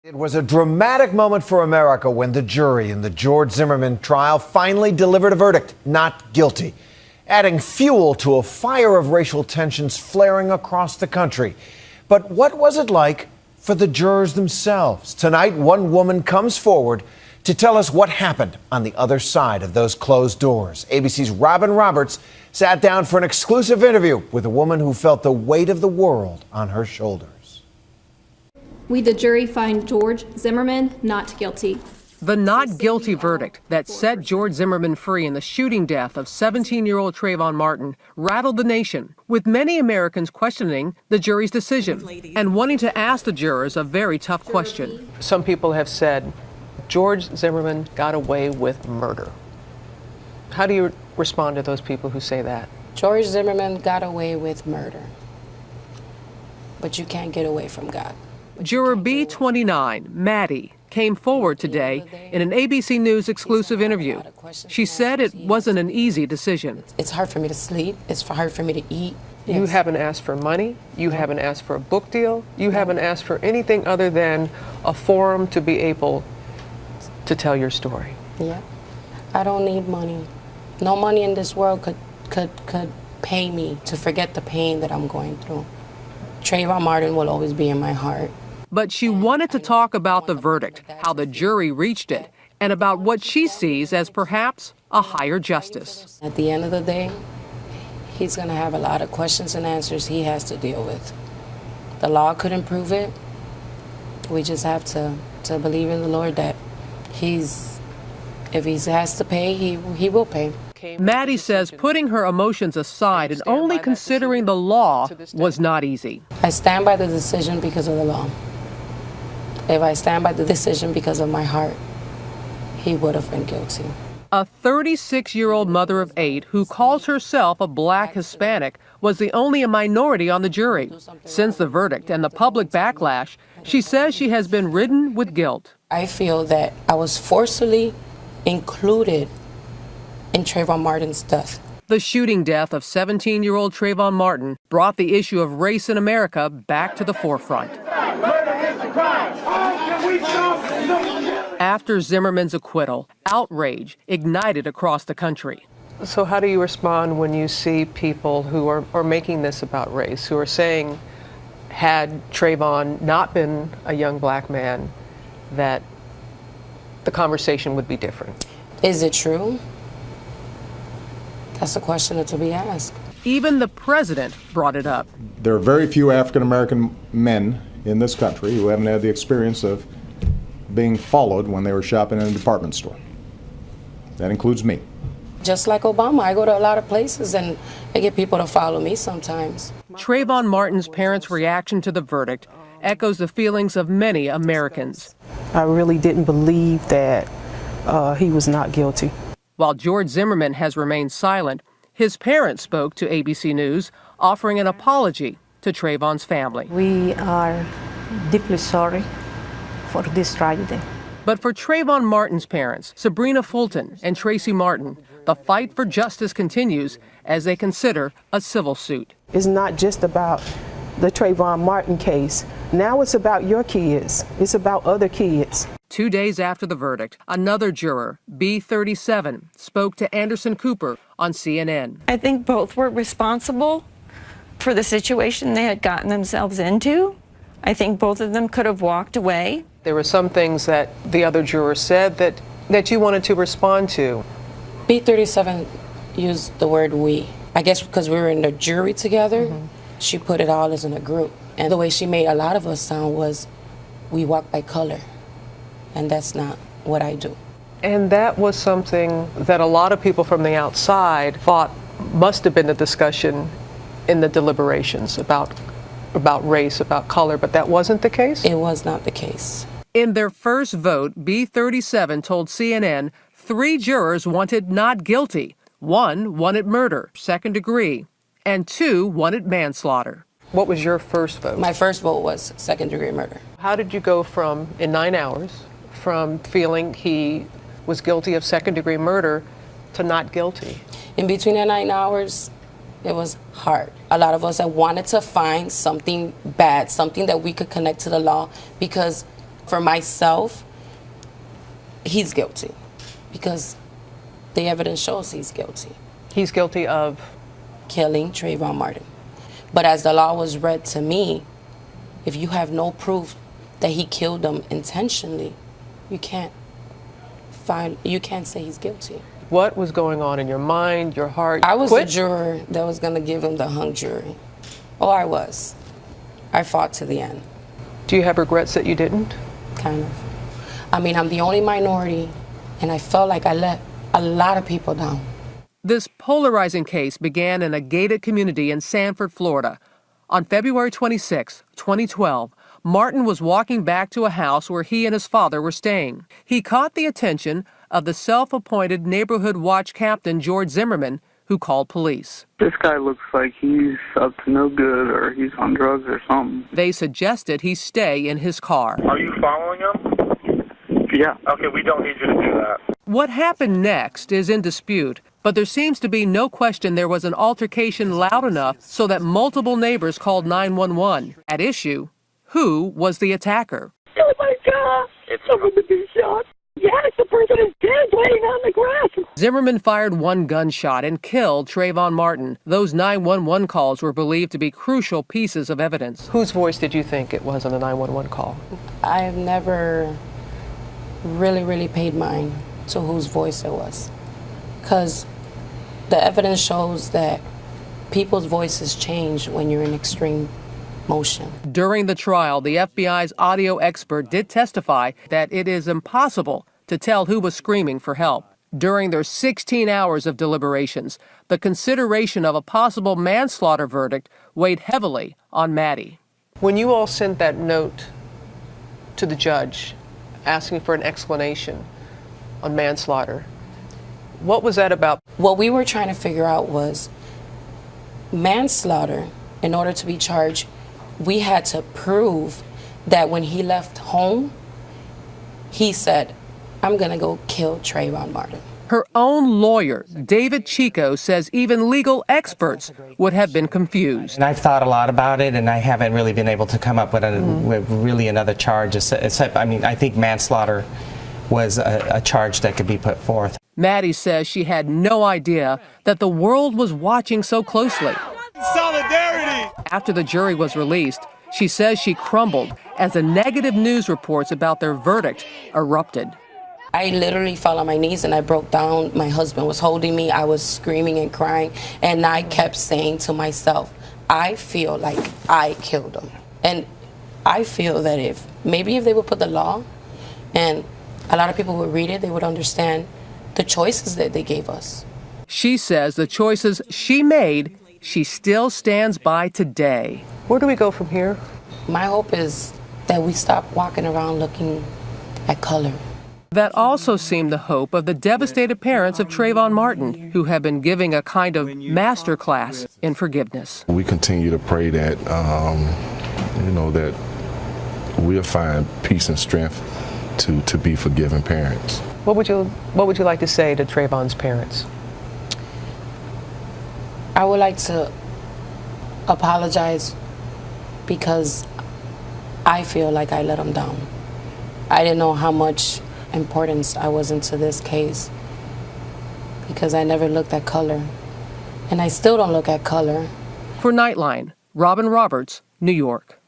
It was a dramatic moment for America when the jury in the George Zimmerman trial finally delivered a verdict, not guilty, adding fuel to a fire of racial tensions flaring across the country. But what was it like for the jurors themselves? Tonight, one woman comes forward to tell us what happened on the other side of those closed doors. ABC's Robin Roberts sat down for an exclusive interview with a woman who felt the weight of the world on her shoulders. We, the jury, find George Zimmerman not guilty. The not guilty verdict that set George Zimmerman free in the shooting death of 17-year-old Trayvon Martin rattled the nation, with many Americans questioning the jury's decision and wanting to ask the jurors a very tough question. Some people have said George Zimmerman got away with murder. How do you respond to those people who say that? George Zimmerman got away with murder, but you can't get away from God. Juror B29, Maddie, came forward today in an ABC News exclusive interview. She said it wasn't an easy decision. It's hard for me to sleep. It's hard for me to eat. You haven't asked for money. You haven't asked for a book deal. You haven't asked for anything other than a forum to be able to tell your story. Yeah. I don't need money. No money in this world could pay me to forget the pain that I'm going through. Trayvon Martin will always be in my heart. But she wanted to talk about the verdict, how the jury reached it, and about what she sees as perhaps a higher justice. At the end of the day, he's going to have a lot of questions and answers he has to deal with. The law couldn't prove it. We just have to believe in the Lord that if he has to pay, he will pay. Maddie says putting her emotions aside and only considering the law was not easy. I stand by the decision because of the law. If I stand by the decision because of my heart, he would have been guilty. A 36-year-old mother of 8 who calls herself a black Hispanic was the only minority on the jury. Since the verdict and the public backlash, she says she has been ridden with guilt. I feel that I was forcibly included in Trayvon Martin's death. The shooting death of 17-year-old Trayvon Martin brought the issue of race in America back to the forefront. After Zimmerman's acquittal, outrage ignited across the country. So how do you respond when you see people who are making this about race, who are saying, had Trayvon not been a young black man, that the conversation would be different? Is it true? That's a question to be asked. Even the president brought it up. There are very few African-American men in this country who haven't had the experience of being followed when they were shopping in a department store. That includes me. Just like Obama, I go to a lot of places and I get people to follow me sometimes. Trayvon Martin's parents' reaction to the verdict echoes the feelings of many Americans. I really didn't believe that he was not guilty. While George Zimmerman has remained silent, his parents spoke to ABC News, offering an apology to Trayvon's family. We are deeply sorry for this tragedy. But for Trayvon Martin's parents, Sabrina Fulton and Tracy Martin, the fight for justice continues as they consider a civil suit. It's not just about the Trayvon Martin case. Now it's about your kids. It's about other kids. 2 days after the verdict, another juror, B37, spoke to Anderson Cooper on CNN. I think both were responsible for the situation they had gotten themselves into. I think both of them could have walked away. There were some things that the other jurors said that you wanted to respond to. B37 used the word we. I guess because we were in the jury together, she put it all as in a group. And the way she made a lot of us sound was, we walk by color. And that's not what I do. And that was something that a lot of people from the outside thought must have been the discussion in the deliberations about race, about color, but that wasn't the case? It was not the case. In their first vote, B37 told CNN 3 jurors wanted not guilty. 1 wanted murder, second degree, and 2 wanted manslaughter. What was your first vote? My first vote was second-degree murder. How did you go from, in 9 hours, from feeling he was guilty of second-degree murder to not guilty? In between the 9 hours, it was hard. A lot of us that wanted to find something bad, something that we could connect to the law, because For myself, he's guilty because the evidence shows he's guilty. He's guilty of killing Trayvon Martin. But as the law was read to me, if you have no proof that he killed them intentionally, you can't say he's guilty. What was going on in your mind, your heart? I was a juror that was going to give him the hung jury. Oh, I was. I fought to the end. Do you have regrets that you didn't? Kind of. I mean, I'm the only minority, and I felt like I let a lot of people down. This polarizing case began in a gated community in Sanford, Florida. On February 26, 2012, Martin was walking back to a house where he and his father were staying. He caught the attention of the self-appointed neighborhood watch captain, George Zimmerman, who called police. This guy looks like he's up to no good or he's on drugs or something. They suggested he stay in his car. Are you following him? Yeah. Okay, we don't need you to do that. What happened next is in dispute, but there seems to be no question there was an altercation loud enough so that multiple neighbors called 911. At issue, who was the attacker? Oh my God! Someone to be shot. Yes, the person is dead, laying on the grass. Zimmerman fired one gunshot and killed Trayvon Martin. Those 911 calls were believed to be crucial pieces of evidence. Whose voice did you think it was on the 911 call? I've never really paid mind to whose voice it was, because the evidence shows that people's voices change when you're in extreme motion. During the trial, the FBI's audio expert did testify that it is impossible to tell who was screaming for help. During their 16 hours of deliberations, the consideration of a possible manslaughter verdict weighed heavily on Maddie. When you all sent that note to the judge asking for an explanation on manslaughter, what was that about? What we were trying to figure out was manslaughter. In order to be charged, we had to prove that when he left home, he said, I'm gonna go kill Trayvon Martin. Her own lawyer, David Chico, says even legal experts would have been confused. And I've thought a lot about it, and I haven't really been able to come up with, with really another charge, except, I mean, I think manslaughter was a charge that could be put forth. Maddie says she had no idea that the world was watching so closely. Solidarity! After the jury was released, she says she crumbled as the negative news reports about their verdict erupted. I literally fell on my knees and I broke down. My husband was holding me. I was screaming and crying. And I kept saying to myself, I feel like I killed him. And I feel that if they would put the law and a lot of people would read it, they would understand the choices that they gave us. She says the choices she made, she still stands by today. Where do we go from here? My hope is that we stop walking around looking at color. That also seemed the hope of the devastated parents of Trayvon Martin, who have been giving a kind of master class in forgiveness. We continue to pray that, that we'll find peace and strength to be forgiving parents. What would you like to say to Trayvon's parents? I would like to apologize because I feel like I let him down. I didn't know how much importance I was into this case because I never looked at color, and I still don't look at color. For Nightline, Robin Roberts, New York.